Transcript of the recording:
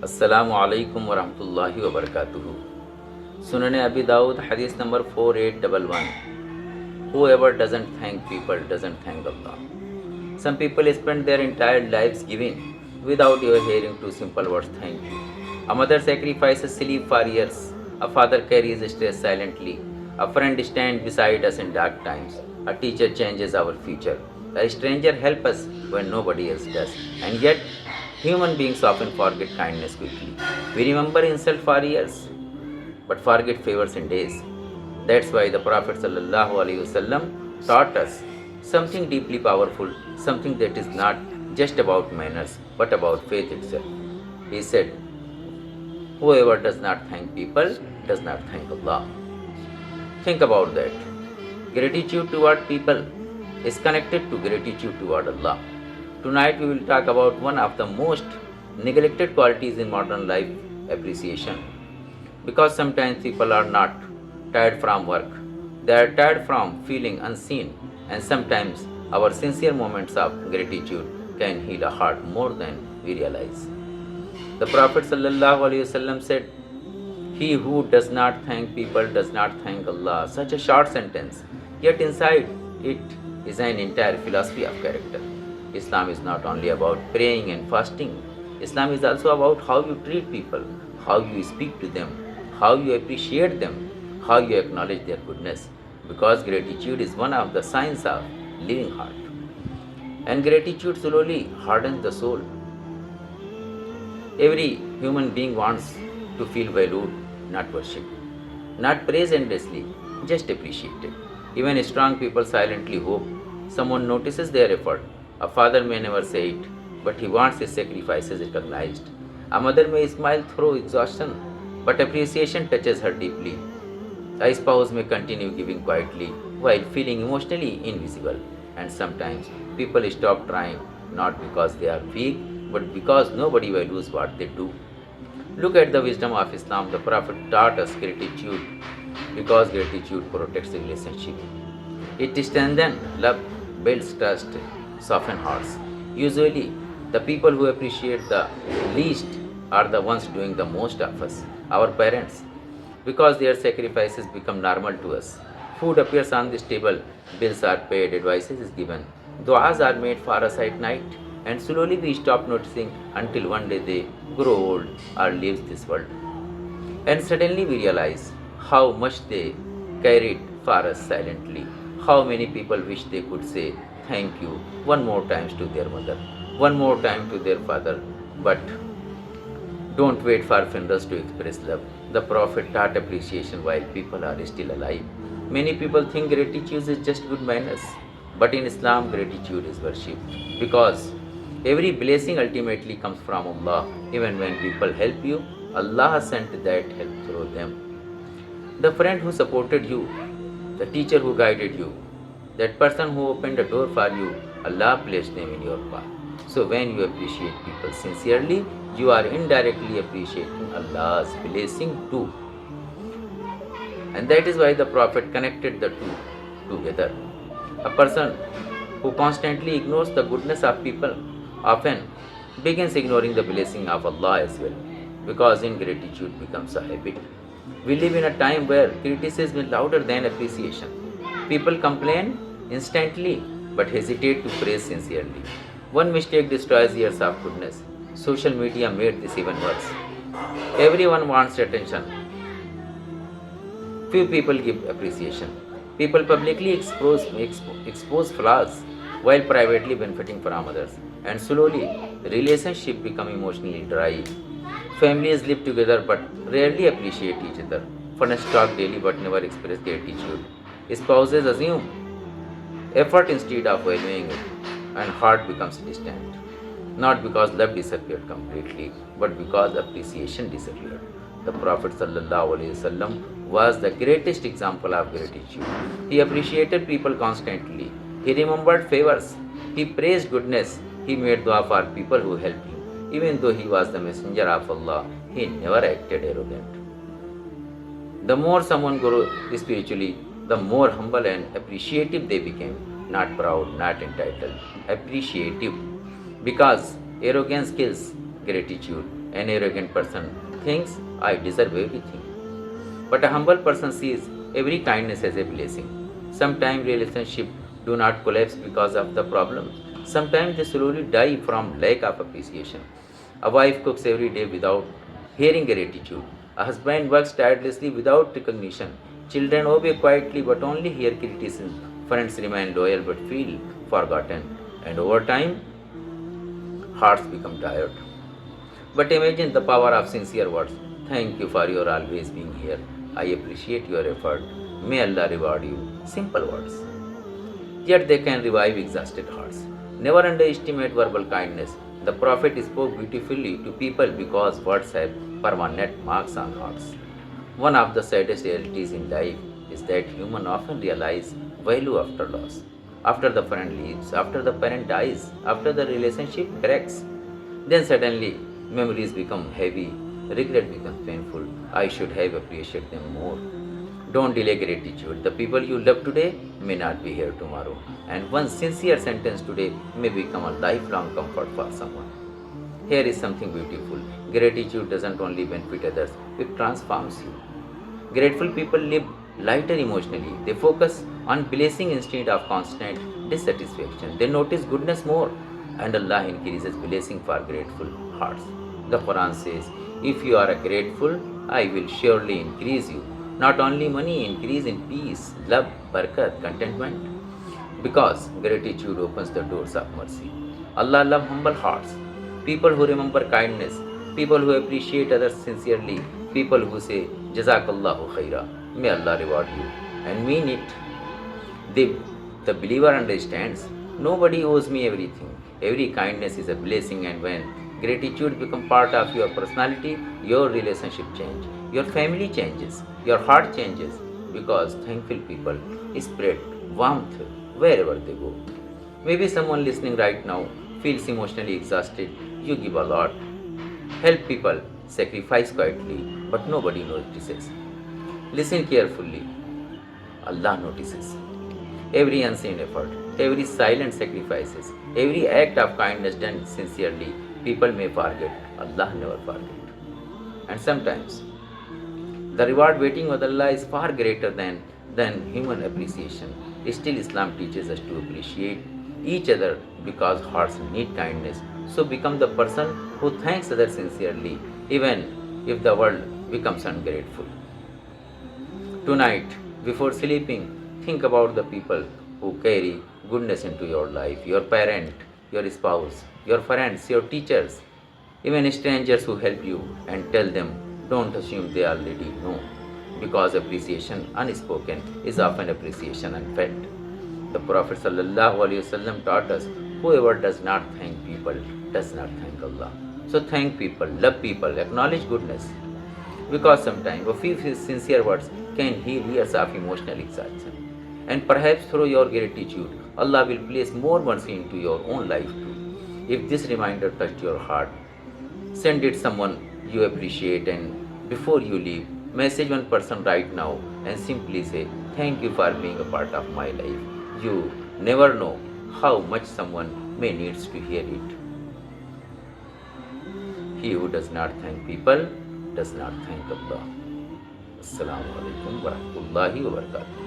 अस्सलामु अलैकुम वरहमतुल्लाहि वबरकातुहू। सुनने अबी दाऊद हदीस number 4811। Whoever doesn't thank people doesn't thank Allah. Some people spend their entire lives giving without ever hearing two simple words, thank you. A mother sacrifices sleep for years. A father carries stress silently. A friend stands beside us in dark times. A teacher changes our future. A stranger helps us when nobody else does. And yet, human beings often forget kindness quickly. We remember insult for years, but forget favors in days. That's why the Prophet ﷺ taught us something deeply powerful, something that is not just about manners, but about faith itself. He said, whoever does not thank people does not thank Allah. Think about that. Gratitude toward people is connected to gratitude toward Allah. Tonight we will talk about one of the most neglected qualities in modern life, appreciation. Because sometimes people are not tired from work, they are tired from feeling unseen, and sometimes our sincere moments of gratitude can heal a heart more than we realize. The Prophet ﷺ said, he who does not thank people does not thank Allah. Such a short sentence, yet inside it is an entire philosophy of character. Islam is not only about praying and fasting. Islam is also about how you treat people, how you speak to them, how you appreciate them, how you acknowledge their goodness. Because gratitude is one of the signs of living heart. And gratitude slowly hardens the soul. Every human being wants to feel valued, not worshipped, not praised endlessly, just appreciated. Even strong people silently hope someone notices their effort. A father may never say it, but he wants his sacrifices recognized. A mother may smile through exhaustion, but appreciation touches her deeply. A spouse may continue giving quietly while feeling emotionally invisible. And sometimes people stop trying, not because they are weak, but because nobody values what they do. Look at the wisdom of Islam. The Prophet taught us gratitude because gratitude protects the relationship. It strengthens love, builds trust, softens hearts. Usually, the people who appreciate the least are the ones doing the most of us, our parents, because their sacrifices become normal to us. Food appears on this table, bills are paid, advices is given, du'as are made for us at night, and slowly we stop noticing until one day they grow old or leave this world. And suddenly we realize how much they carried for us silently. How many people wish they could say thank you one more times to their mother, one more time to their father, but don't wait for funerals to express love. The Prophet taught appreciation while people are still alive. Many people think gratitude is just good manners, but in Islam, gratitude is worship. Because every blessing ultimately comes from Allah. Even when people help you, Allah sent that help through them. The friend who supported you, the teacher who guided you, that person who opened the door for you, Allah placed them in your path. So when you appreciate people sincerely, you are indirectly appreciating Allah's blessing too. And that is why the Prophet connected the two together. A person who constantly ignores the goodness of people often begins ignoring the blessing of Allah as well, because ingratitude becomes a habit. We live in a time where criticism is louder than appreciation. People complain instantly but hesitate to praise sincerely. One mistake destroys years of goodness. Social media made this even worse. Everyone wants attention. Few people give appreciation. People publicly expose flaws while privately benefiting from others. And slowly, relationships become emotionally dry. Families live together but rarely appreciate each other. Friends talk daily but never express gratitude. Spouses assume effort instead of valuing it, and heart becomes distant. Not because love disappeared completely, but because appreciation disappeared. The Prophet ﷺ was the greatest example of gratitude. He appreciated people constantly. He remembered favors. He praised goodness. He made dua for people who helped him. Even though he was the messenger of Allah, he never acted arrogant. The more someone grew spiritually, the more humble and appreciative they became. Not proud, not entitled, appreciative. Because arrogance kills gratitude An arrogant person thinks, I deserve everything. But a humble person sees every kindness as a blessing. Sometimes relationships do not collapse because of the problems. Sometimes they slowly die from lack of appreciation. A wife cooks every day without hearing gratitude. A husband works tirelessly without recognition. Children obey quietly but only hear criticism. Friends remain loyal but feel forgotten. And over time, hearts become tired. But imagine the power of sincere words. Thank you for your always being here. I appreciate your effort. May Allah reward you. Simple words. Yet they can revive exhausted hearts. Never underestimate verbal kindness. The Prophet spoke beautifully to people because words have permanent marks on hearts. One of the saddest realities in life is that humans often realize value after loss. After the friend leaves, after the parent dies, after the relationship cracks, then suddenly memories become heavy, regret becomes painful. I should have appreciated them more. Don't delay gratitude. The people you love today may not be here tomorrow. And one sincere sentence today may become a lifelong comfort for someone. Here is something beautiful. Gratitude doesn't only benefit others, it transforms you. Grateful people live lighter emotionally. They focus on blessing instead of constant dissatisfaction. They notice goodness more, and Allah increases blessing for grateful hearts. The Quran says, if you are grateful, I will surely increase you. Not only money, increase in peace, love, barakat, contentment. Because gratitude opens the doors of mercy. Allah loves humble hearts, people who remember kindness, people who appreciate others sincerely, people who say, Jazakallahu khaira, may Allah reward you, and mean it. The believer understands, nobody owes me everything. Every kindness is a blessing, and when gratitude becomes part of your personality, your relationship changes, your family changes, your heart changes, because thankful people spread warmth wherever they go. Maybe someone listening right now feels emotionally exhausted. You give a lot, help people, sacrifice quietly, but nobody notices. Listen carefully. Allah notices. Every unseen effort, every silent sacrifices, every act of kindness done sincerely, people may forget. Allah never forget. And sometimes the reward waiting with Allah is far greater than human appreciation. Still, Islam teaches us to appreciate each other because hearts need kindness. So become the person who thanks others sincerely, even if the world becomes ungrateful. Tonight, before sleeping, think about the people who carry goodness into your life, your parent, your spouse, your friends, your teachers, even strangers who help you, and tell them, don't assume they already know, because appreciation unspoken is often appreciation unfelt. The Prophet ﷺ taught us, whoever does not thank people does not thank Allah. So thank people, love people, acknowledge goodness, because sometimes a few sincere words can heal years of emotional exhaustion. And perhaps through your gratitude, Allah will place more mercy into your own life too. If this reminder touched your heart, send it someone you appreciate, and before you leave, message one person right now and simply say, thank you for being a part of my life. You never know how much someone may needs to hear it. He who does not thank people does not thank Allah. Assalamu alaikum wa rahmatullahi wa barakatuh.